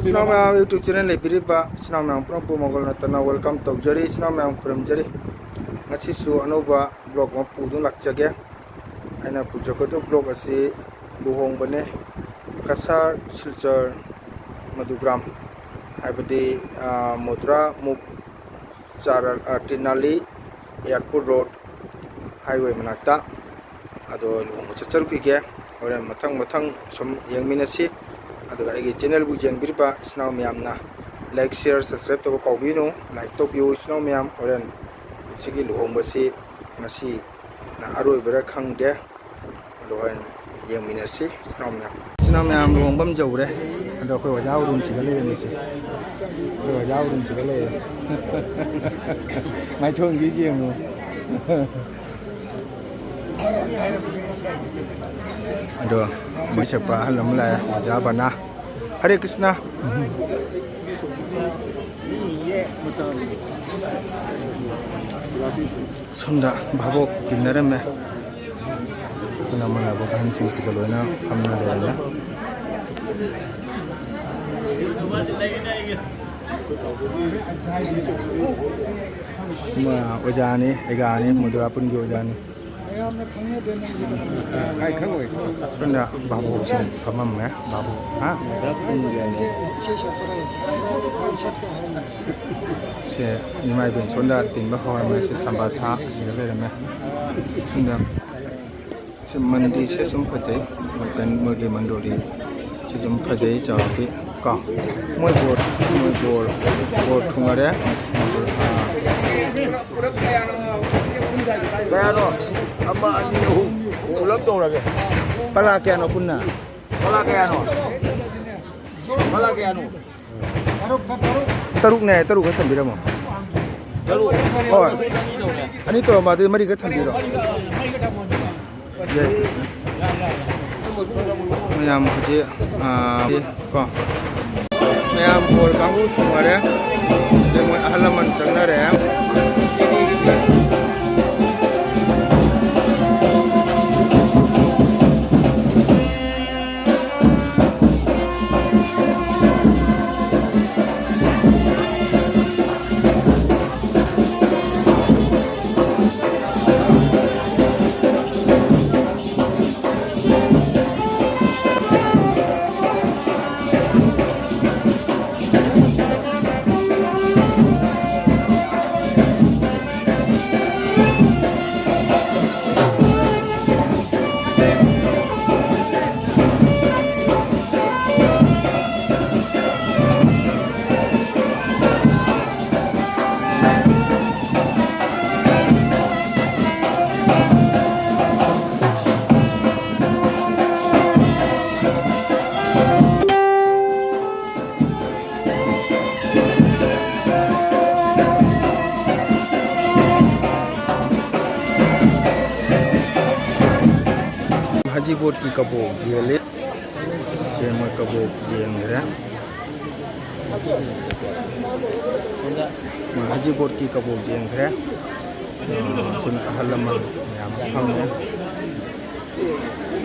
Chinaw Myam YouTube channel lebiriba Chinaw Myam prangpu mogol natana welcome tawjari Chinaw Myam khuramjari ngasi su anoba blog ma pudun lakjage aina pujakoto blog asi buhong bane Kasar Silchar Madugram haibadi Mudra Muk Charar Tinali Airport Road Highway manakta ado lu chachar pige ore mathang som yangminasi aduga agi channel bu jengbirba Chinaw Myam na like share subscribe to kawbino like to view Chinaw Myam oren sigi luhongbasi ngasi na aroi bera khangde adohan yangminasi Chinaw Myam luhongbam jawre ado ko wajaw run sigale ni se ko wajaw run sigale mai thong gi jemu aduh bisa pa halam la wajabana Hare Krishna somda babok dinarame kuna mana bukan sing segalona kamna dela ma wajani egani mudra pun gi wajani ai khang oi punda babu sing pamam ya babu ha se nimai ben sonda timba hawa me se sambasa sigale me sunda se mandi se sum phajai ben moge mandori se sum phajai chawi ka moi bor thungare kayano ama ani ulap to lagi pala kayano punna pala kayano taruk ne taruk ka thambira mo taruk oh ani to ma de mari ka thambira ye mayam khaje ko mayam bor kangu thumare de mo ahalaman changnare Haji Board ki kabok jele cema kabok jengre Haji Board ki kabok jengre sun halaman yam phamne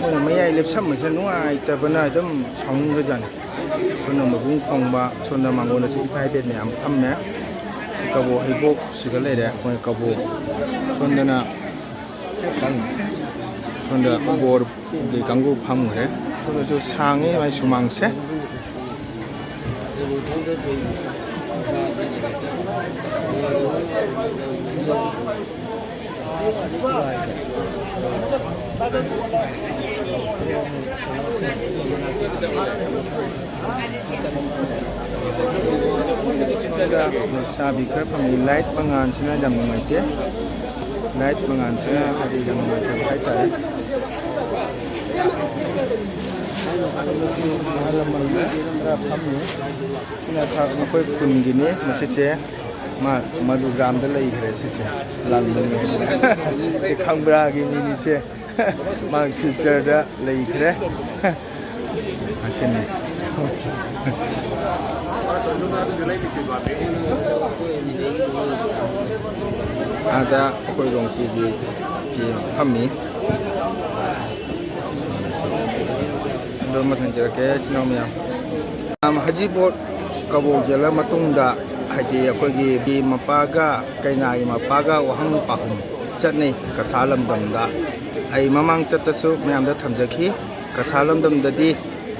mo mayai lepsam se nuai ta bana dam song ga jan sunna mabung khongba sunna mangona si phai bet ne am phamme si kabok hibok sigale re ko kabok sondana sonda bor di kanggu phamure so jo sangi mai sumangse sabi ka pami light pangan sina jam mai te light pangan sina hari jam mai te hai tai sina tha koi kun gini masise ma Madugram da lai gre sise lan bang se khangbra gi ni se ma Silchar da lai gre asini ada koi rong pu gi chi phammi do mathan jara ke Chinaw Myam Haji Board कबोक जेल हाइदे अखोगी मपागा कईनाई मपागा वहंग पाहुम चटने कसा लमदमदा आई ममांग चतसु मयामदा थमजखी कसा लमदमददी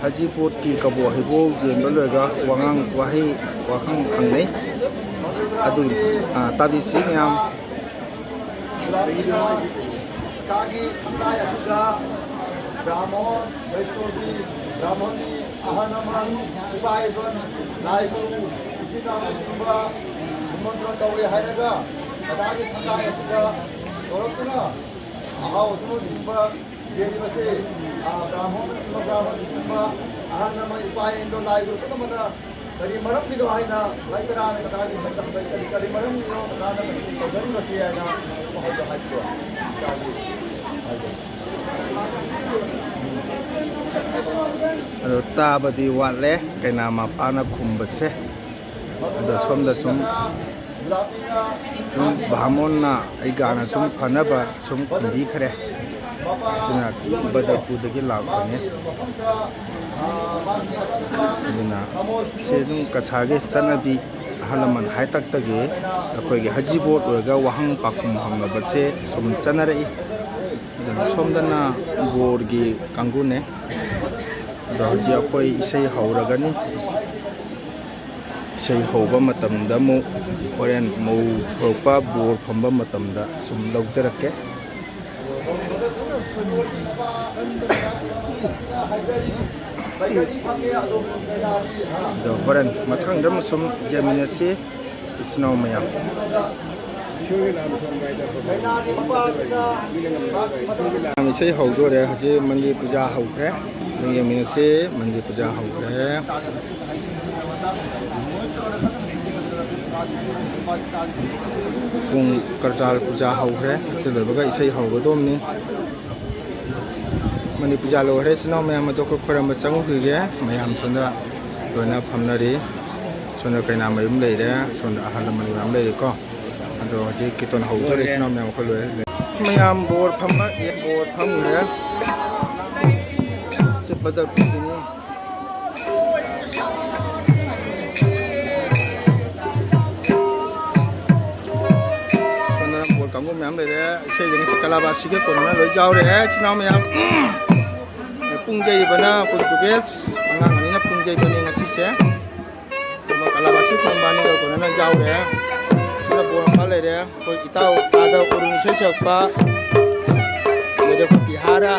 हजीपुर की कबो हिबो जेंबा लोयगा वांगांग वाही वाखंग हंगनै अदु ताबिसी मयाम ताबदी वाले कईना मपाना खुम्बसे सोमदा सुम भामोना गाना सुम फनब सुम खुंदी खरे बदरपुरदगी लापने कसागे चनबी हलमन हाइतक्तगे अखोगी हजीबोट ओरगा वहंग पाखुम हमनबसे सुम चनरई सोमदना बोरगी कांगुने हजी अखोई इसई हौरगनी इसई हौबा मतमदा मु होरेन मौ थोरपा बोर फंबा मतमदा सुम लौजरके होरेन मथंगदम सुम जेमिनसी इसनाव मयाम इसई हौदोरे हजी मंदिर पूजा हौख्रे से मंदिर पूजा हौख्रे पुंग करताल पूजा हौख्रे से लोबगा इसई हौगदोमनी मंदिर पूजा लोह्रे सिनाव मयाम अदोखो खोरम चंगुगे मयाम सोंदा लोना फमनरी सोंदा कईना मयुम लेरे सोंदा अहल मनि मयाम लेरे को अदो हजी कितन हौदोरे सिनाव मयाम खो लोए मयाम बोर फम ये बोर फमरे बदरपुरनी सोना बोल कांगो मैम ले इसे जने कलाबासी के कोना लो जाओ रे चिनाव मैम पुंगे बना पुंजुगेस अंगांगनी ना पुंगे बनी ngasi से कलाबासी फंबानी को कोना जाओ रे सोना बोल पा ले रे कोई इताओ आदा उरुंग से सकपा मेरे को बिहारा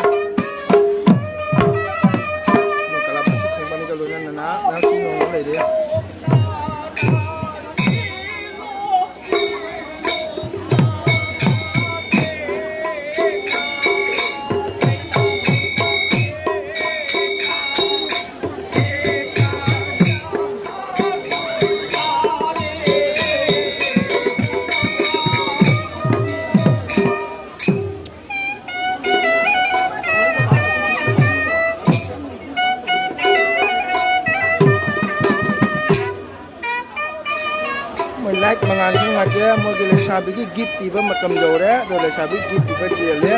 लाइक मंगान से ngaje मोगे लेसाबी की गिफ्ट पीबा मतम जौरे दो लेसाबी गिफ्ट पीबा जेले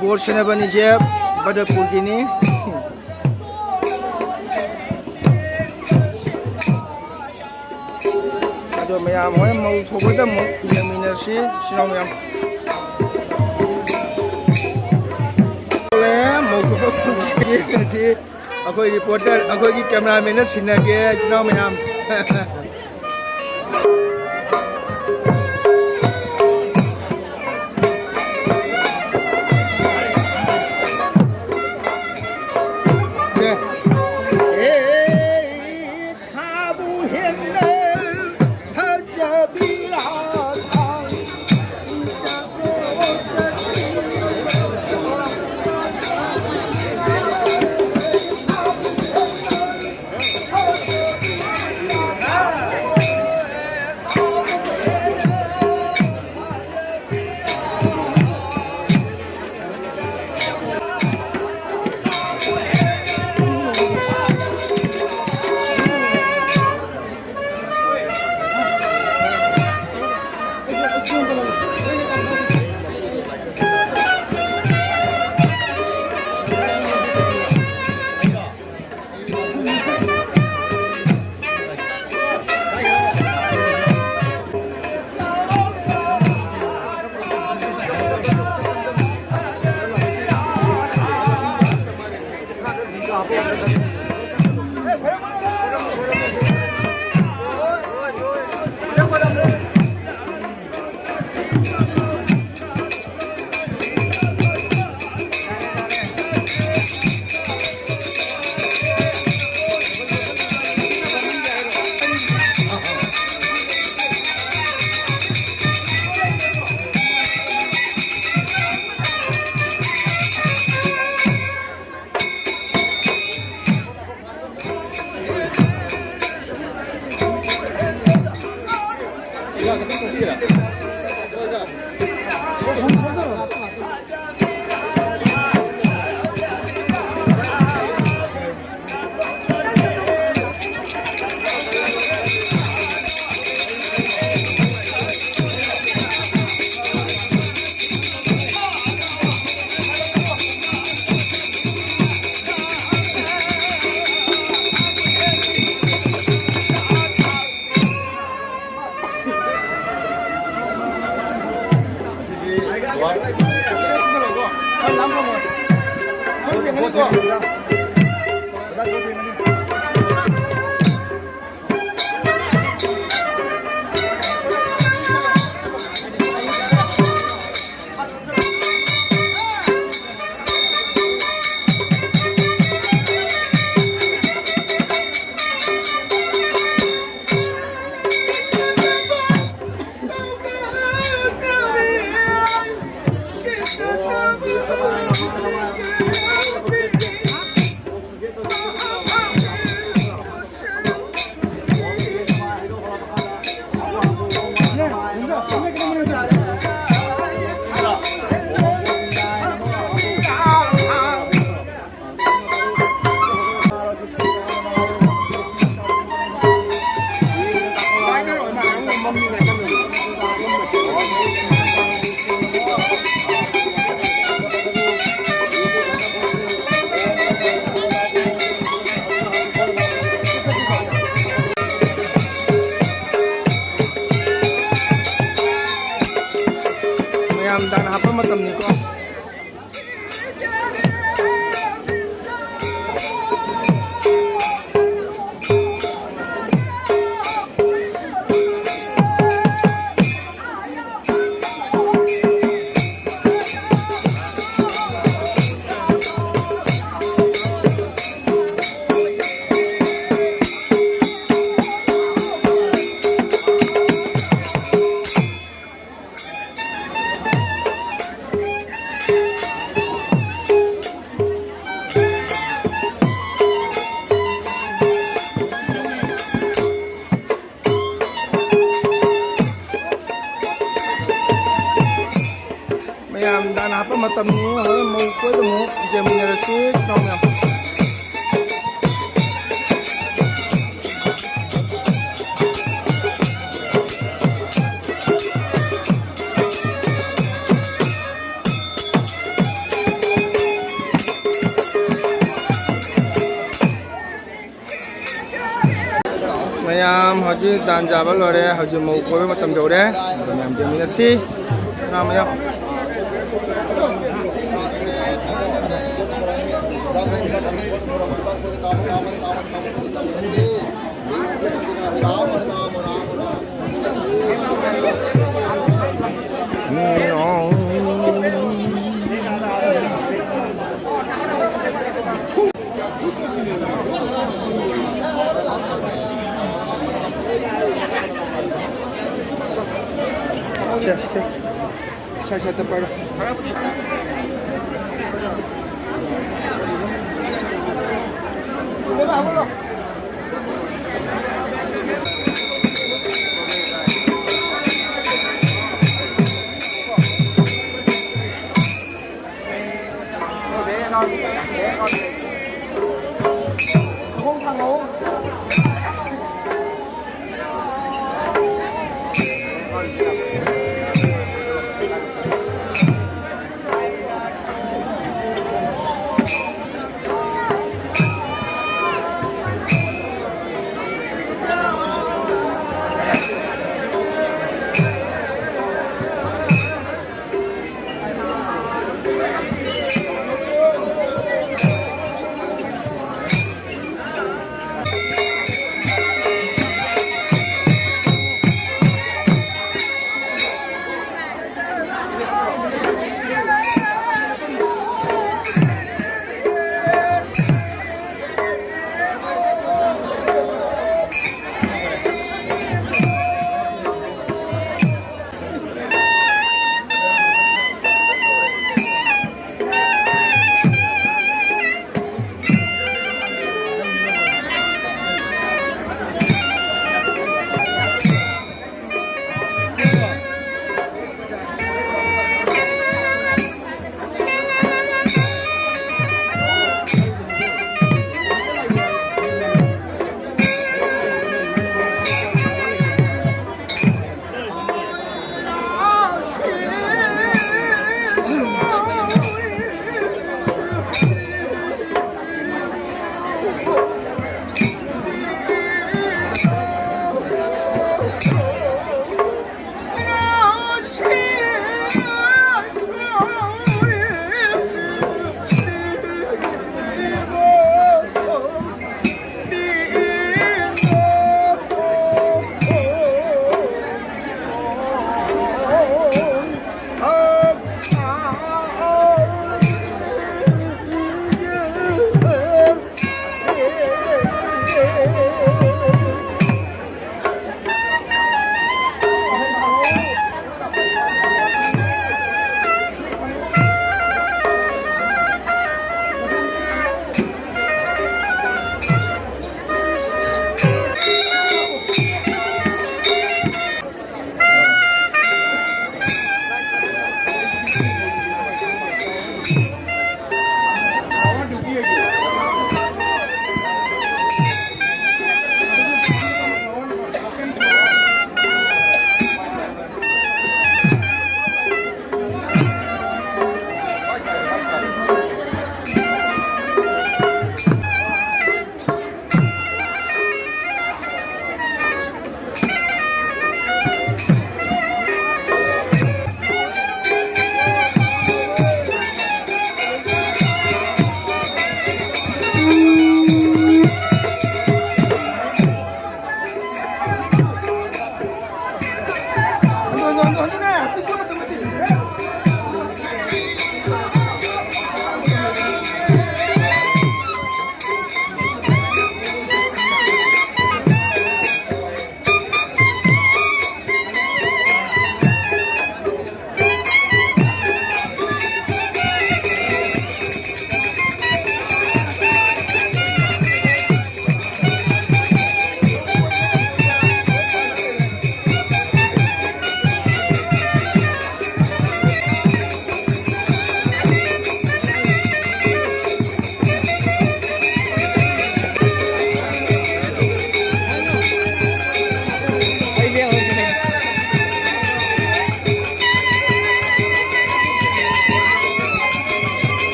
बोर से बनी जे बदरपुर की नी अदो मयाम होय मौ थोबदा मौ यमिनसी सिनाव मयाम ले मौ थोबा खुजी अखोई रिपोर्टर अखोई कैमरामैन सिनागे सिनाव मयाम tầmนี้เฮ้ยมูกล้วยตะมูเจมินาร์ซีน้องเนี่ยมhajy dan jaba lore hajy mau kowe matam jore mayam jemina si namanya saya tepat.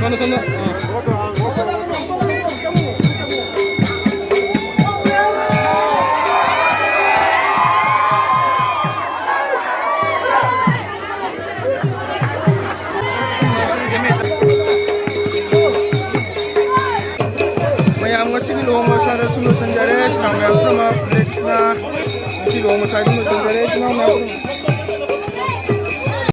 Mayam ngasih luang masara sunu sanjare, senang yang pernah project na, ngasih luang masara sunu sanjare, senang yang pernah.